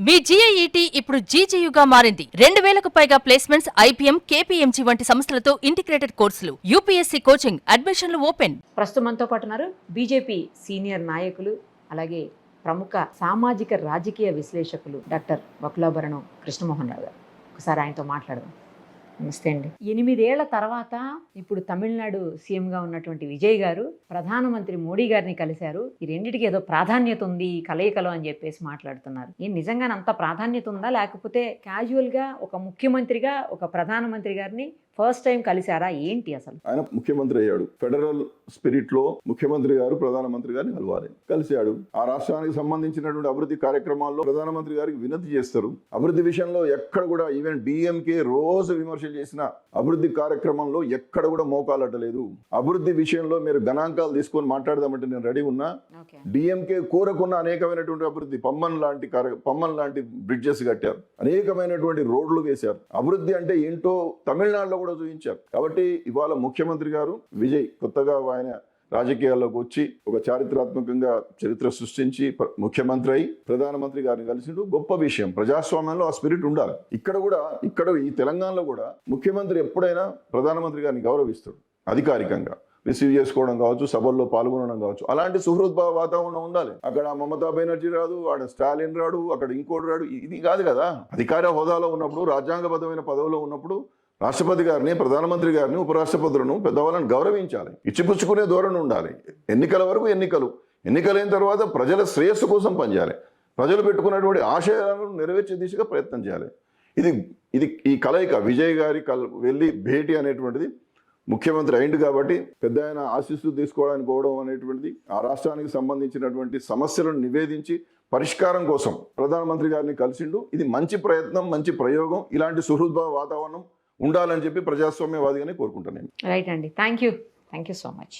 మీ GIET ఇప్పుడు GGUగా మారింది. 2000కు పైగా ప్లేస్మెంట్స్, IPM, KPMG వంటి సంస్థలతో ఇంటిగ్రేటెడ్ కోర్సులు. UPSC కోచింగ్, అడ్మిషన్లు ఓపెన్. ప్రస్తుతం మనతో పాటు ఉన్నారు బీజేపీ సీనియర్ నాయకులు, అలాగే ప్రముఖ సామాజిక రాజకీయ విశ్లేషకులు డాక్టర్ వకులాభరణం కృష్ణమోహన్ రావు గారు. ఒకసారి ఆయనతో మాట్లాడదాం. నమస్తే అండి. 8 ఏళ్ల తర్వాత ఇప్పుడు తమిళనాడు సీఎంగా ఉన్నటువంటి విజయ్ గారు ప్రధానమంత్రి మోడీ గారిని కలిశారు. ఈ రెండిటికి ఏదో ప్రాధాన్యత ఉంది ఈ కలయికలో అని చెప్పేసి మాట్లాడుతున్నారు. నిజంగానే అంత ప్రాధాన్యత ఉందా, లేకపోతే క్యాజువల్గా ఒక ముఖ్యమంత్రిగా ఒక ప్రధానమంత్రి గారిని ఫస్ట్ టైం కలిశారా, ఏంటి అసలు? ఆయన ముఖ్యమంత్రి అయ్యాడు. ఫెడరల్ స్పిరిట్ లో ముఖ్యమంత్రి గారు ప్రధానమంత్రి గారిని కలవాలి, కలిశాడు. ఆ రాష్ట్రానికి సంబంధించినటువంటి అభివృద్ధి కార్యక్రమాల్లో ప్రధానమంత్రి గారికి వినతి చేస్తారు. అభివృద్ధి విషయంలో ఎక్కడ కూడా ఈవెన్ డిఎంకే రోజు విమర్శలు చేసిన అభివృద్ధి కార్యక్రమంలో ఎక్కడ కూడా మోకాలట్టలేదు. అభివృద్ధి విషయంలో మీరు గణాంకాలు తీసుకొని మాట్లాడదామంటే నేను రెడీ ఉన్నా. డిఎంకే కోరకున్న అనేకమైనటువంటి అభివృద్ధి, పమ్మన్ లాంటి బ్రిడ్జెస్ కట్టారు, అనేకమైనటువంటి రోడ్లు వేశారు. అభివృద్ధి అంటే ఏంటో తమిళనాడులో కూడా చూపించారు. కాబట్టి ఇవాళ ముఖ్యమంత్రి గారు విజయ్ కొత్తగా ఆయన రాజకీయాల్లోకి వచ్చి ఒక చారిత్రాత్మకంగా చరిత్ర సృష్టించి ముఖ్యమంత్రి అయి ప్రధానమంత్రి గారిని కలిసిండు. గొప్ప విషయం. ప్రజాస్వామ్యంలో ఆ స్పిరిట్ ఉండాలి. ఇక్కడ ఈ తెలంగాణలో కూడా ముఖ్యమంత్రి ఎప్పుడైనా ప్రధానమంత్రి గారిని గౌరవిస్తాడు. అధికారికంగా రిసీవ్ చేసుకోవడం కావచ్చు, సభల్లో పాల్గొనడం కావచ్చు. అలాంటి సుహృద్భావ వాతావరణం ఉండాలి. అక్కడ మమతా బెనర్జీ రాదు, అక్కడ స్టాలిన్ రాడు, అక్కడ ఇంకోటి రాడు. ఇది కాదు కదా. అధికార హోదాలో ఉన్నప్పుడు, రాజ్యాంగబద్ధమైన పదవిలో ఉన్నప్పుడు రాష్ట్రపతి గారిని, ప్రధానమంత్రి గారిని, ఉపరాష్ట్రపతులను, పెద్దవాళ్ళని గౌరవించాలి. ఇచ్చిపుచ్చుకునే ధోరణి ఉండాలి. ఎన్నికల వరకు ఎన్నికలైన తర్వాత ప్రజల శ్రేయస్సు కోసం పనిచేయాలి. ప్రజలు పెట్టుకున్నటువంటి ఆశయాలను నెరవేర్చే దిశగా ప్రయత్నం చేయాలి. ఇది ఈ కలయిక విజయ్ గారి వెళ్ళి భేటీ అనేటువంటిది ముఖ్యమంత్రి అయింది కాబట్టి పెద్ద ఆయన ఆశీస్సులు తీసుకోవడానికి పోవడం అనేటువంటిది, ఆ రాష్ట్రానికి సంబంధించినటువంటి సమస్యలను నివేదించి పరిష్కారం కోసం ప్రధానమంత్రి గారిని కలిసిండు. ఇది మంచి ప్రయత్నం, మంచి ప్రయోగం. ఇలాంటి సుహృద్భావ వాతావరణం ఉండాలని చెప్పి ప్రజాస్వామ్యవాదిగానే కోరుకుంటాను నేను. రైట్ అండి. Thank you so much.